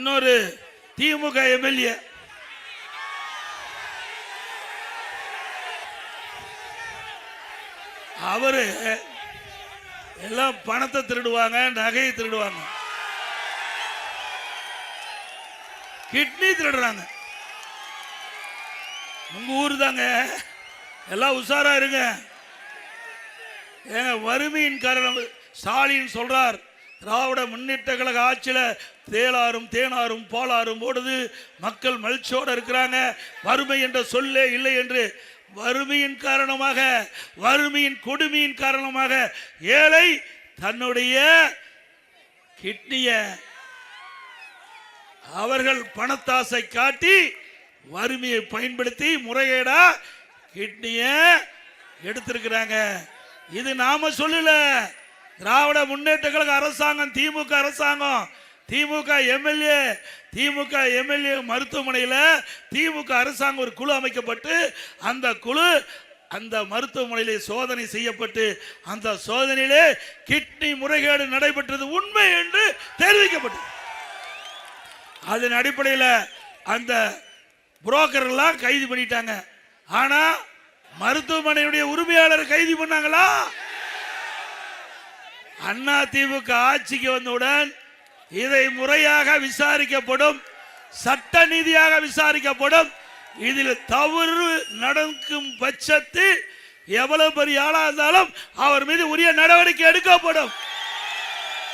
இன்னொரு திமுக எம்எல்ஏ அவரு எல்லாம் பணத்தை திருடுவாங்க, நகையை திருடுவாங்க, கிட்னி திருடுறாங்க. உங்க ஊர் தாங்க, எல்லாம் உஷாரா இருங்க. வறுமையின் காரணம் ஸ்டாலின் சொல்றார், திராவிட முன்னேற்ற கழக ஆட்சியில தேளாரும் தேனாரும் பாலாரும் ஓடுது, மக்கள் மகிழ்ச்சியோடு இருக்கிறாங்க, வறுமை என்ற சொல்லே இல்லை என்று. வறுமையின் காரணமாக, வறுமையின் கொடுமையின் காரணமாக ஏழை தன்னுடைய கிட்னிய அவர்கள் பணத்தாசை காட்டி வறுமையை பயன்படுத்தி முறைகேடா கிட்னிய எடுத்திருக்கிறாங்க. இது நாம சொல்லல, திராவிட முன்னேற்ற கழக அரசாங்கம், திமுக அரசாங்கம், திமுக எம்எல்ஏ மருத்துவமனையில் திமுக அரசாங்கம் ஒரு குழு அமைக்கப்பட்டு அந்த குழு அந்த மருத்துவமனையிலே சோதனை செய்யப்பட்டு அந்த சோதனையிலே கிட்னி முறைகேடு நடைபெற்றது உண்மை என்று தெரிவிக்கப்பட்டது. அதன் அடிப்படையில் அந்த புரோக்கர் எல்லாம் கைது பண்ணிட்டாங்க. ஆனா மருத்துவமனையுடைய உரிமையாளர் கைது பண்ணாங்களா? அண்ணா திமுக ஆட்சிக்கு வந்தவுடன் இதை முறையாக விசாரிக்கப்படும், சட்ட நீதியாக விசாரிக்கப்படும். இதில் தவறு நடக்கும் பட்சத்தில் எவ்வளவு பெரிய ஆளா இருந்தாலும் அவர் மீது உரிய நடவடிக்கை எடுக்கப்படும்.